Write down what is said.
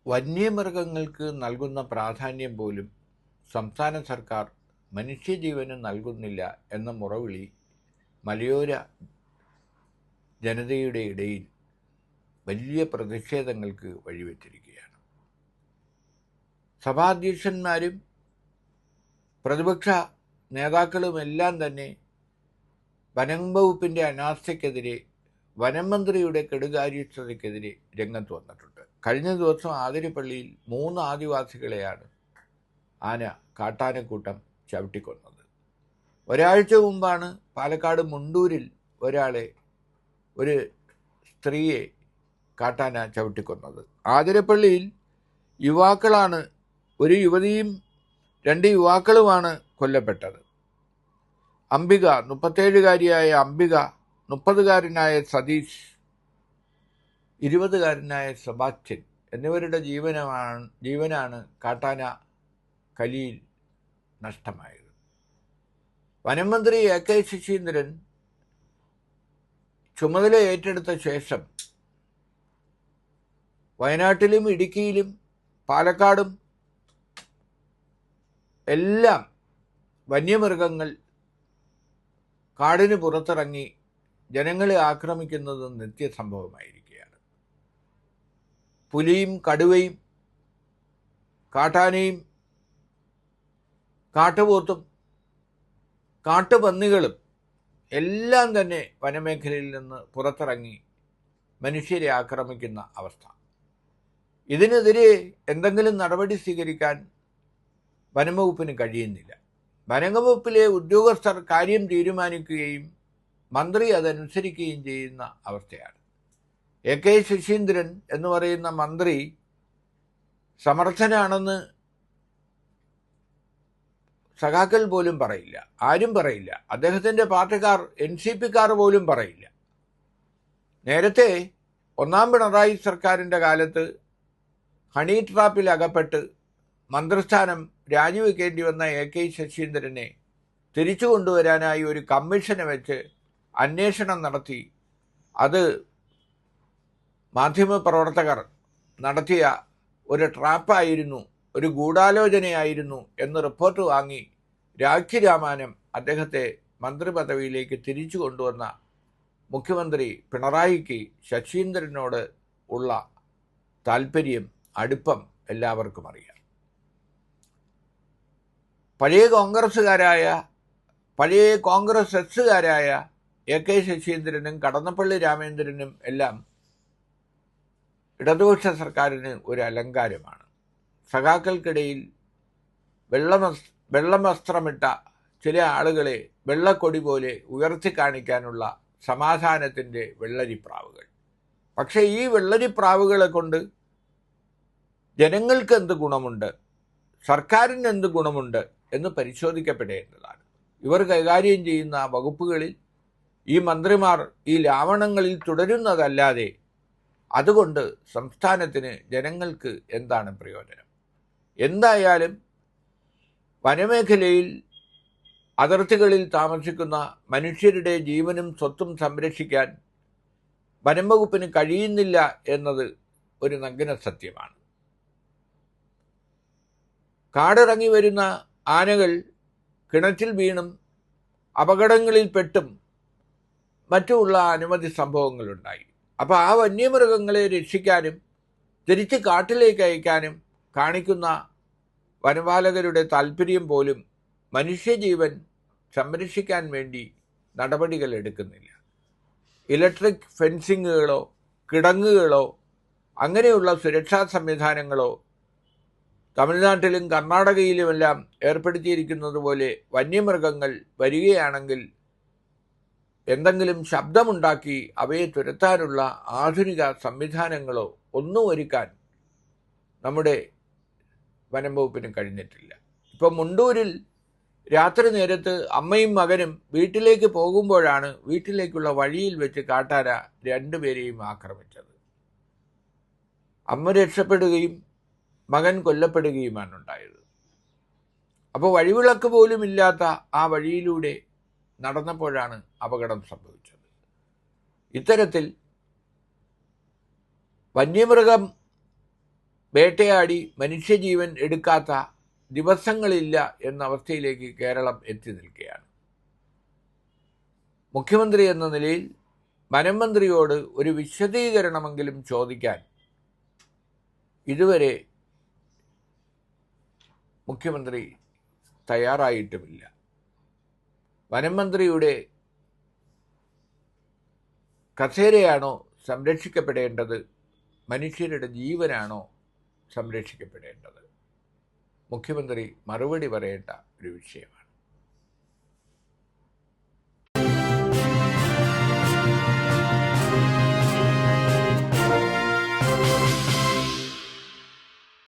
വന്യമൃഗങ്ങൾക്ക് നൽകുന്ന പ്രാധാന്യം പോലും സംസ്ഥാന സർക്കാർ മനുഷ്യജീവന് നൽകുന്നില്ല എന്ന മുറവിളി മലയോര ജനതയുടെ ഇടയിൽ വലിയ പ്രതിഷേധങ്ങൾക്ക് വഴിവെച്ചിരിക്കുകയാണ്. സഭാധ്യക്ഷന്മാരും പ്രതിപക്ഷ നേതാക്കളുമെല്ലാം തന്നെ വനം വകുപ്പിൻ്റെ അനാസ്ഥയ്ക്കെതിരെ, വനം മന്ത്രിയുടെ കെടുകാര്യസ്ഥതയ്ക്കെതിരെ രംഗത്ത് വന്നിട്ടുണ്ട്. കഴിഞ്ഞ ദിവസം ആതിരപ്പള്ളിയിൽ 3 ആദിവാസികളെയാണ് കാട്ടാനക്കൂട്ടം ചവിട്ടിക്കൊന്നത്. ഒരാഴ്ച മുമ്പാണ് പാലക്കാട് മുണ്ടൂരിൽ ഒരു സ്ത്രീയെ കാട്ടാന ചവിട്ടിക്കൊന്നത്. ആതിരപ്പള്ളിയിൽ യുവാക്കളാണ്, ഒരു യുവതിയും 2 യുവാക്കളുമാണ് കൊല്ലപ്പെട്ടത്. അംബിക, 37കാരിയായ അംബിക, 30കാരനായ സതീഷ്, 20കാരനായ സെബാസ്റ്റ്യൻ എന്നിവരുടെ ജീവനാണ് കാട്ടാന കലിയിൽ നഷ്ടമായത്. വനം മന്ത്രി AK ശശീന്ദ്രൻ ചുമതല ഏറ്റെടുത്ത ശേഷം വയനാട്ടിലും ഇടുക്കിയിലും പാലക്കാടും എല്ലാം വന്യമൃഗങ്ങൾ കാടിന് പുറത്തിറങ്ങി ജനങ്ങളെ ആക്രമിക്കുന്നത് നിത്യസംഭവമായിരിക്കുകയാണ്. പുലിയും കടുവയും കാട്ടാനയും കാട്ടുപോത്തും കാട്ടുപന്നികളും എല്ലാം തന്നെ വനമേഖലയിൽ നിന്ന് പുറത്തിറങ്ങി മനുഷ്യരെ ആക്രമിക്കുന്ന അവസ്ഥ. ഇതിനെതിരെ എന്തെങ്കിലും നടപടി സ്വീകരിക്കാൻ വനംവകുപ്പിന് കഴിയുന്നില്ല. വനംവകുപ്പിലെ ഉദ്യോഗസ്ഥർ കാര്യം തീരുമാനിക്കുകയും മന്ത്രി അതനുസരിക്കുകയും ചെയ്യുന്ന അവസ്ഥയാണ്. AK ശശീന്ദ്രൻ എന്ന് പറയുന്ന മന്ത്രി സമർത്ഥനാണെന്ന് സഖാക്കൾ പോലും പറയില്ല, ആരും പറയില്ല. അദ്ദേഹത്തിൻ്റെ പാർട്ടിക്കാർ, NCPക്കാർ പോലും പറയില്ല. നേരത്തെ 1ാം പിണറായി സർക്കാരിൻ്റെ കാലത്ത് ഹണി ട്രാപ്പിൽ അകപ്പെട്ട് മന്ത്രിസ്ഥാനം രാജിവെക്കേണ്ടി വന്ന AK ശശീന്ദ്രനെ തിരിച്ചു കൊണ്ടുവരാനായി ഒരു കമ്മീഷനെ വെച്ച് അന്വേഷണം നടത്തി. അത് മാധ്യമപ്രവർത്തകർ നടത്തിയ ഒരു ട്രാപ്പായിരുന്നു, ഒരു ഗൂഢാലോചനയായിരുന്നു എന്ന് റിപ്പോർട്ട് വാങ്ങി രാഖി രാമാനം അദ്ദേഹത്തെ മന്ത്രിപദവിയിലേക്ക് തിരിച്ചു കൊണ്ടുവന്ന മുഖ്യമന്ത്രി പിണറായിക്ക് ശശീന്ദ്രനോട് ഉള്ള താല്പര്യം, അടുപ്പം എല്ലാവർക്കും അറിയാം. പഴയ കോൺഗ്രസ് എസ്സുകാരായ AK ശശീന്ദ്രനും കടന്നപ്പള്ളി രാമേന്ദ്രനും എല്ലാം ഇടതുപക്ഷ സർക്കാരിന് ഒരു അലങ്കാരമാണ്. സഖാക്കൾക്കിടയിൽ വെള്ളവസ്ത്രമിട്ട ചില ആളുകളെ വെള്ളക്കൊടി പോലെ ഉയർത്തി കാണിക്കാനുള്ള സമാധാനത്തിൻ്റെ വെള്ളരിപ്രാവുകൾ. പക്ഷേ ഈ വെള്ളരിപ്രാവുകളെ കൊണ്ട് ജനങ്ങൾക്ക് എന്ത് ഗുണമുണ്ട്, സർക്കാരിന് എന്ത് ഗുണമുണ്ട് എന്ന് പരിശോധിക്കപ്പെടേണ്ടതാണ്. ഇവർ കൈകാര്യം ചെയ്യുന്ന വകുപ്പുകളിൽ ഈ മന്ത്രിമാർ ഈ ലാവണങ്ങളിൽ തുടരുന്നതല്ലാതെ അതുകൊണ്ട് സംസ്ഥാനത്തിന്, ജനങ്ങൾക്ക് എന്താണ് പ്രയോജനം? എന്തായാലും വനമേഖലയിൽ അതിർത്തികളിൽ താമസിക്കുന്ന മനുഷ്യരുടെ ജീവനും സ്വത്തും സംരക്ഷിക്കാൻ വനം വകുപ്പിന് കഴിയുന്നില്ല എന്നത് ഒരു നഗ്ന സത്യമാണ്. കാടിറങ്ങി വരുന്ന ആനകൾ കിണറ്റിൽ വീണും അപകടങ്ങളിൽപ്പെട്ടും മറ്റുമുള്ള അനവധി സംഭവങ്ങളുണ്ടായി. അപ്പോൾ ആ വന്യമൃഗങ്ങളെ രക്ഷിക്കാനും തിരിച്ച് കാട്ടിലേക്ക് അയക്കാനും കാണിക്കുന്ന വനപാലകരുടെ താല്പര്യം പോലും മനുഷ്യജീവൻ സംരക്ഷിക്കാൻ വേണ്ടി നടപടികൾ എടുക്കുന്നില്ല. ഇലക്ട്രിക് ഫെൻസിങ്ങുകളോ കിടങ്ങുകളോ അങ്ങനെയുള്ള സുരക്ഷാ സംവിധാനങ്ങളോ തമിഴ്നാട്ടിലും കർണാടകയിലുമെല്ലാം ഏർപ്പെടുത്തിയിരിക്കുന്നത് പോലെ വന്യമൃഗങ്ങൾ വരികയാണെങ്കിൽ എന്തെങ്കിലും ശബ്ദമുണ്ടാക്കി അവയെ തുരത്താനുള്ള ആധുനിക സംവിധാനങ്ങളോ ഒന്നും ഒരുക്കാൻ നമ്മുടെ വനം വകുപ്പിന് കഴിഞ്ഞിട്ടില്ല. ഇപ്പം മുണ്ടൂരിൽ രാത്രി നേരത്ത് അമ്മയും മകനും വീട്ടിലേക്ക് പോകുമ്പോഴാണ് വീട്ടിലേക്കുള്ള വഴിയിൽ വെച്ച് കാട്ടാന 2 പേരെയും ആക്രമിച്ചത്. അമ്മ രക്ഷപ്പെടുകയും മകൻ കൊല്ലപ്പെടുകയുമാണ് ഉണ്ടായത്. അപ്പോൾ വഴിവിളക്ക് പോലും ഇല്ലാത്ത ആ വഴിയിലൂടെ നടന്നപ്പോഴാണ് അപകടം സംഭവിച്ചത്. ഇത്തരത്തിൽ വേട്ടയാടി മനുഷ്യജീവൻ എടുക്കാത്ത ദിവസങ്ങളില്ല എന്ന അവസ്ഥയിലേക്ക് കേരളം എത്തി നിൽക്കുകയാണ്. മുഖ്യമന്ത്രി എന്ന നിലയിൽ വനം മന്ത്രിയോട് ഒരു വിശദീകരണമെങ്കിലും ചോദിക്കാൻ ഇതുവരെ മുഖ്യമന്ത്രി തയ്യാറായിട്ടുമില്ല. വനം മന്ത്രിയുടെ കസേരയാണോ സംരക്ഷിക്കപ്പെടേണ്ടത്, മനുഷ്യരുടെ ജീവനാണോ സംരക്ഷിക്കപ്പെടേണ്ടത്? മുഖ്യമന്ത്രി മറുപടി പറയേണ്ട ഒരു വിഷയമാണ്.